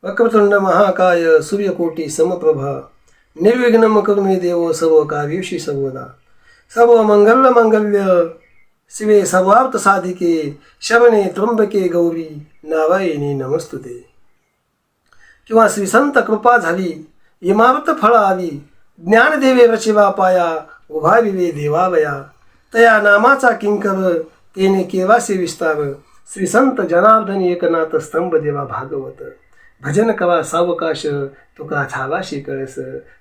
वक्रतुंड महाकाय सूर्यकोटी समप्रभा निर्विघ्नं कुरु मे देव सर्वकार्येषु सर्वदा सर्वमंगल्य शिवे सर्वार्थ साधिके शरणे त्र्यंबके गौरी नारायणी नमस्तुते. किंवा श्री संत कृपा झाली इमारत फळ आली ज्ञानदेवे रचिवा पाया उभारिले देवावया तया नामाचा किंकर तेने केवासे विस्तार श्री संत जनार्दन एकनाथ स्तंभ देवा भागवत भजन कवा सावकाश तुका झावाशी कळस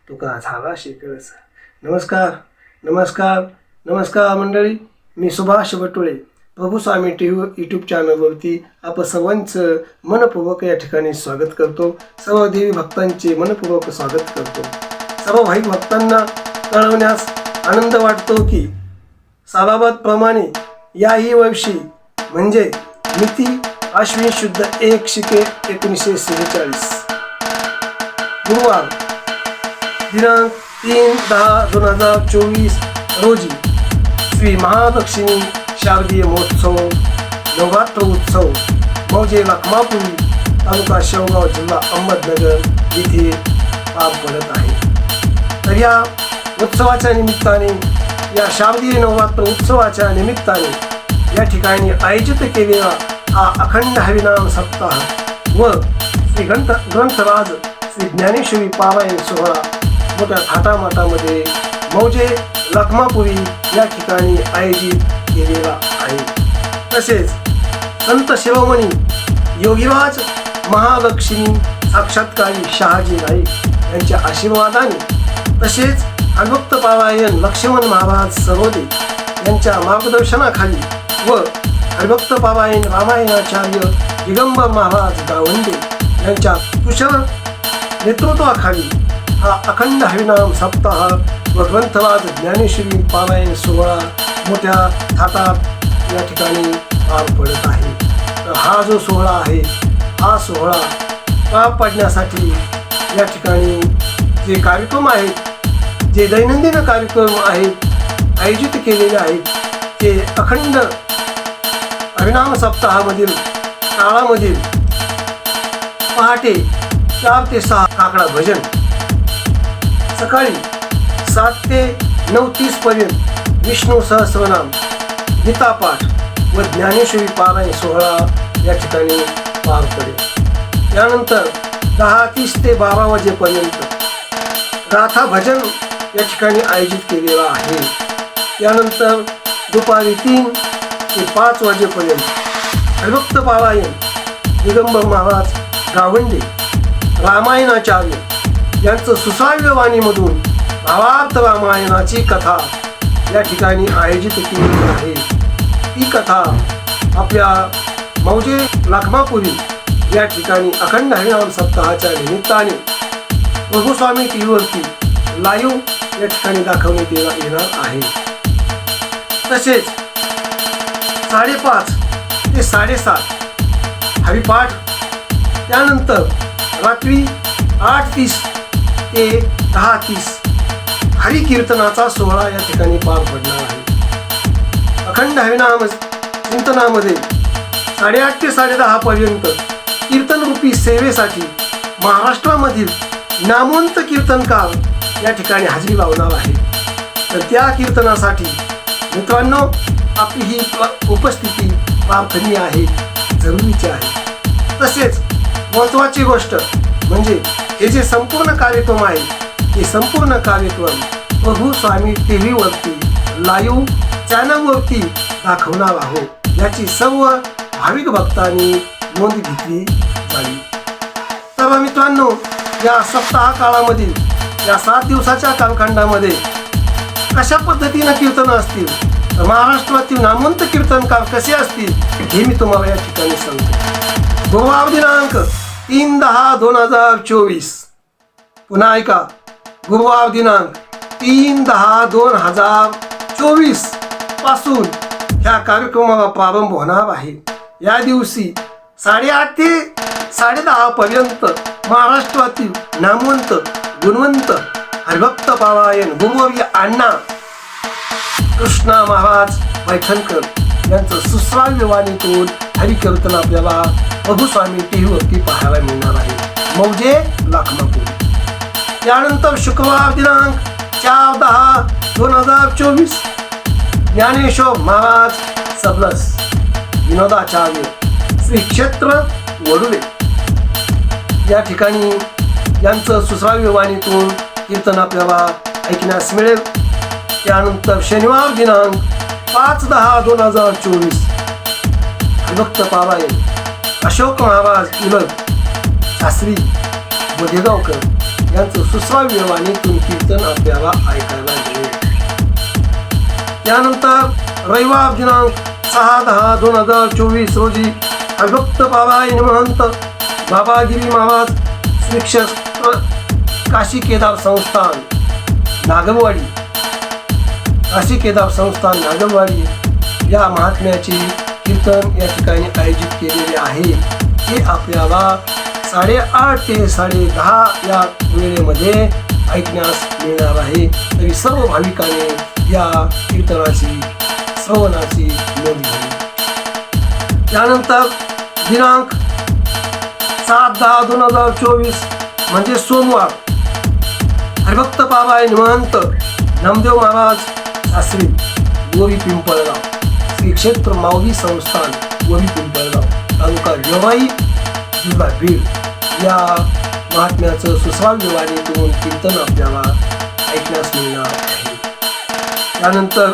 तुका झावाशी कळस. नमस्कार नमस्कार नमस्कार मंडळी, मी सुभाष बटुळे प्रभुस्वामी टीव्ही यूट्यूब चॅनलवरती आपण सर्वांचं मनपूर्वक या ठिकाणी स्वागत करतो. सर्व देवी भक्तांचे मनपूर्वक स्वागत करतो. सर्व भाई भक्तांना कळवण्यास आनंद वाटतो की सालाबाद प्रमाणे याही वर्षी म्हणजे मिती आश्विन शुद्ध 1 शिके 1947 गुरुवार दिनांक 3/10/2024 रोजी श्री महालक्ष्मी शारदीय महोत्सव नवरात्र उत्सव मौजे लखमापुरी तालुका शेवगाव जिल्हा अहमदनगर येथे पार पडत आहे. तर या उत्सवाच्या निमित्ताने या शारदीय नवरात्र उत्सवाच्या निमित्ताने या ठिकाणी आयोजित केलेला हा अखंड हरिनाम सप्ताह व श्री ग्रंथराज श्री ज्ञानेश्वरी पारायण सोहळा मोठ्या थाटामाटामध्ये मौजे लखमापुरी या ठिकाणी आयोजित केलेला आहे. तसेच संत शिरोमणी योगीराज महालक्ष्मी साक्षात्कारी शहाजी नाईक यांच्या आशीर्वादाने तसेच हरिभक्त पारायण लक्ष्मण महाराज सरोदे यांच्या मार्गदर्शनाखाली व हरिभक्त पारायण रामायणाचार्य दिगंबर महाराज गावंडे यांच्या कुशल नेतृत्वाखाली हा अखंड हरिनाम सप्ताह व ग्रंथराज ज्ञानेश्वरी पारायण सोहळा मोठ्या थाटात या ठिकाणी पार पडत आहे. तर हा जो सोहळा आहे हा सोहळा पार पाडण्यासाठी या ठिकाणी जे कार्यक्रम आहेत जे दैनंदिन कार्यक्रम आहेत आयोजित केलेले आहेत ते अखंड हरिनाम सप्ताहामधील काळामधील पहाटे 4 ते 6 काकडा भजन, सकाळी 7 ते 9:30 पर्यंत विष्णू सहस्रनाम गीतापाठ व ज्ञानेश्वरी पारायण सोहळा या ठिकाणी पार पडेल. त्यानंतर 10:30 ते 12 वाजेपर्यंत गाथा भजन या ठिकाणी आयोजित केलेला आहे. त्यानंतर दुपारी 3 ते 5 वाजेपर्यंत हरिभक्त पारायण दिगंबर महाराज गावंडे रामायणाचार्य यांचं सुश्राव्य वाणीमधून भावार्थ रामायणाची कथा या ठिकाणी आयोजित केली आहे. ती कथा आपल्या मौजे लखमापुरी या ठिकाणी अखंड हरिनाम सप्ताहाच्या निमित्ताने प्रभुस्वामी टीव्हीवरती लाईव्ह या ठिकाणी दाखवण्यात येणार आहे. तसेच 5:30 ते 7:30 हरिपाठ, त्यानंतर रात्री 8:30 ते 10:30 हरिकीर्तनाचा सोहळा या ठिकाणी पार पडणार आहे. अखंड हरिनाम चिंतनामध्ये 8:30 ते 10:30 पर्यंत कीर्तनरूपी सेवेसाठी महाराष्ट्रामधील नामवंत कीर्तनकार या ठिकाणी हजेरी लावणार आहे. तर त्या कीर्तनासाठी मित्रांनो आपली ही उपस्थिती प्रार्थनीय आहे, जरुरीची आहे. तसेच महत्त्वाची गोष्ट म्हणजे हे जे संपूर्ण कार्यक्रम आहे हे संपूर्ण कार्यक्रम प्रभुस्वामी टीव्हीवरती लाईव्ह चॅनलवरती दाखवणार आहोत. याची सर्व भाविक भक्तांनी नोंद घेतली जावी. तर मित्रांनो या सप्ताह काळामधील या 7 दिवसाच्या कालखंडामध्ये कशा पद्धतीनं कीर्तन असतील, महाराष्ट्रातील नामवंत कीर्तनकार कसे असतील हे मी तुम्हाला या ठिकाणी सांगतो. गुरुवार दिनांक 3/10/2024 पुन्हा ऐका, गुरुवार दिनांक 3/10/2024 पासून ह्या कार्यक्रमाला प्रारंभ होणार आहे. या दिवशी 8:30 ते 10:30 पर्यंत महाराष्ट्रातील नामवंत गुणवंत हरिभक्त पारायण गुरुवर्य अण्णा कृष्णा महाराज पैठणकर यांचं सुश्राव्य वाणीतून हरिकीर्तन आपल्याला प्रभुस्वामी टीव्हीवरती पाहायला मिळणार आहे. मौजे लखमापूर. त्यानंतर शुक्रवार दिनांक 4/10/2024 ज्ञानेश्वर महाराज सबलस विनोदाचार्य श्री क्षेत्र वडुले या ठिकाणी यांचं सुश्राव्य वाणीतून कीर्तन आपल्याला ऐकण्यास मिळेल. त्यानंतर शनिवार दिनांक 5/10/2024 हरिभक्त पारायण अशोक महाराज उलग शास्त्री बोधेगावकर यांचं सुश्राव्य वाणीतून कीर्तन आपल्याला ऐकायला मिळेल. त्यानंतर रविवार दिनांक 6/10/2024 रोजी हरिभक्त पारायण महंत बाबागिरी महाराज श्री क्षेत्र काशी केदार संस्थान नागलवाडी काशी केदार संस्थान नागलवाडी या महात्म्याचे कीर्तन या ठिकाणी आयोजित केलेले आहे. हे आपल्याला 8:30 ते 10:30 या वेळेमध्ये ऐकण्यास मिळणार आहे. तरी सर्व भाविकांनी या कीर्तनाची श्रवणाची नोंद घ्यावी. त्यानंतर दिनांक 7/10/2024 म्हणजे सोमवार हरिभक्त पारायण महंत नामदेव महाराज शास्त्री गोरी पिंपळगाव श्री क्षेत्र माऊली संस्थान गोरी पिंपळगाव तालुका गेवराई जिल्हा बीड या महात्म्याचं सुश्राव्य वाणीतून कीर्तन आपल्याला ऐकण्यास मिळणार आहे. त्यानंतर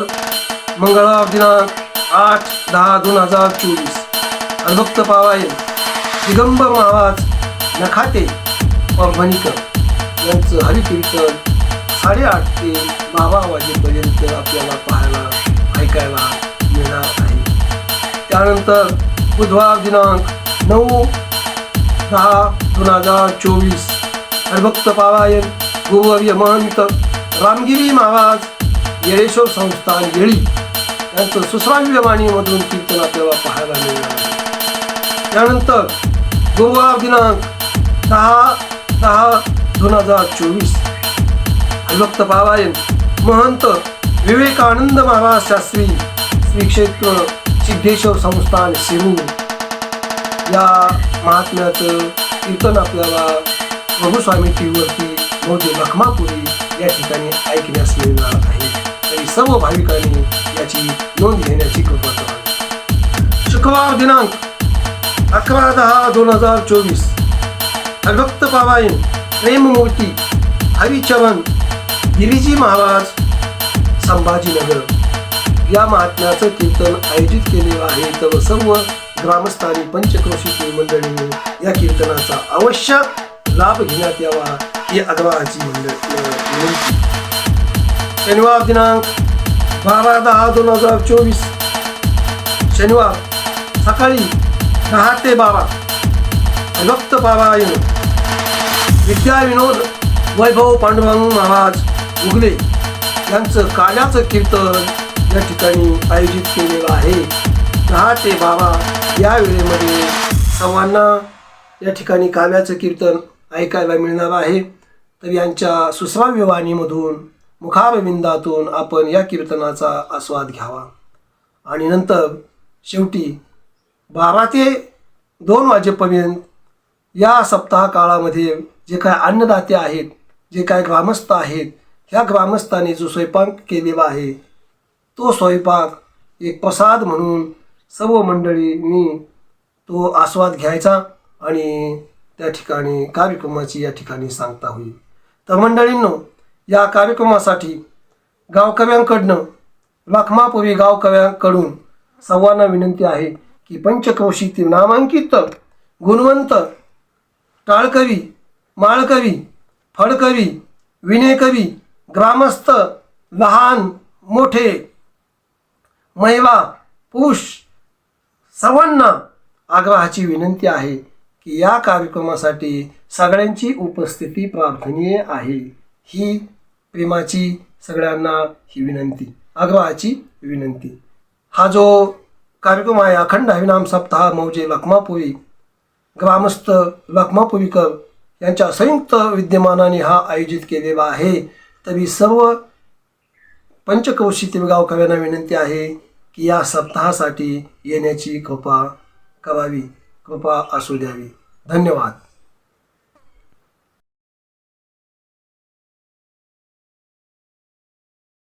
मंगळवार दिनांक 8/10/2024 हरिभक्त पारायण दिगंबर महाराज नखाते परभणीकर यांचं हरिकीर्तन 8:30 ते 12 वाजेपर्यंत आपल्याला पाहायला ऐकायला मिळणार आहे. त्यानंतर बुधवार दिनांक 9/10/2024 हरिभक्त पारायण गुरुवर्य महंत रामगिरी महाराज येळेश्वर संस्थान येळी यांचं सुश्राव्य वाणीमधून कीर्तन आपल्याला पाहायला मिळणार आहे. त्यानंतर गुरुवार दिनांक 10/10/2024 हरिभक्त पारायण महंत विवेकानंद महाराज शास्त्री श्री क्षेत्र सिद्धेश्वर संस्थान शिरूर या महात्म्याचं कीर्तन आपल्याला प्रभुस्वामी टीव्हीवरती मौजे लखमापुरी या ठिकाणी ऐकण्यास मिळणार आहे. तरी सर्व भाविकांनी याची नोंद घेण्याची कृपा करावी. शुक्रवार दिनांक 11/10/2024 हरिभक्त पारायण प्रेममूर्ती हरिचरण गिरिजी महाराज संभाजीनगर या महात्म्याचं कीर्तन आयोजित केलेलं आहे. तर सर्व ग्रामस्थांनी पंचक्रोशीतील मंडळींनी या कीर्तनाचा अवश्य लाभ घेण्यात यावा ही आग्रहाची विनंती. शनिवार दिनांक 12/10/2024 शनिवार सकाळी 10 ते 12 हरिभक्त पारायण विद्या विनोद वैभव पांडुरंग महाराज उगले यांचं काल्याचं कीर्तन या ठिकाणी आयोजित केलेलं आहे. 10 ते 12 या वेळेमध्ये सर्वांना या ठिकाणी काव्याचं कीर्तन ऐकायला मिळणार आहे. तर यांच्या सुश्राव्य वाणीमधून मुखारविंदातून आपण या कीर्तनाचा आस्वाद घ्यावा. आणि नंतर शेवटी 12 ते 2 वाजेपर्यंत या सप्ताह काळामध्ये जे काय अन्नदाते आहेत, जे काय ग्रामस्थ आहेत, ह्या ग्रामस्थांनी जो स्वयंपाक केलेला आहे तो स्वयंपाक एक प्रसाद म्हणून सर्व मंडळींनी तो आस्वाद घ्यायचा आणि त्या ठिकाणी कार्यक्रमाची या ठिकाणी सांगता होईल. तर मंडळींनो, या कार्यक्रमासाठी गावकऱ्यांकडनं लखमापुरी गावकऱ्यांकडून सर्वांना विनंती आहे की पंचक्रोशीतील नामांकित गुणवंत टाळकवी, माळकवी, फडकवी, विनेकवी, ग्रामस्थ, लहान मोठे, महिला, पुरुष सर्वांना आग्रहाची विनंती आहे की या कार्यक्रमासाठी सगळ्यांची उपस्थिती प्रार्थनीय आहे. ही प्रेमाची सगळ्यांना ही विनंती, आग्रहाची विनंती. हा जो कार्यक्रम आहे अखंड हरिनाम सप्ताह मौजे लखमापुरी ग्रामस्थ लखमापुरीकर यांच्या संयुक्त विद्यमानाने हा आयोजित केलेला आहे. तरी सर्व पंचक्रोशीतील गावकऱ्यांना विनंती आहे की या सप्ताहासाठी येण्याची कृपा करावी, कृपा असू द्यावी. धन्यवाद.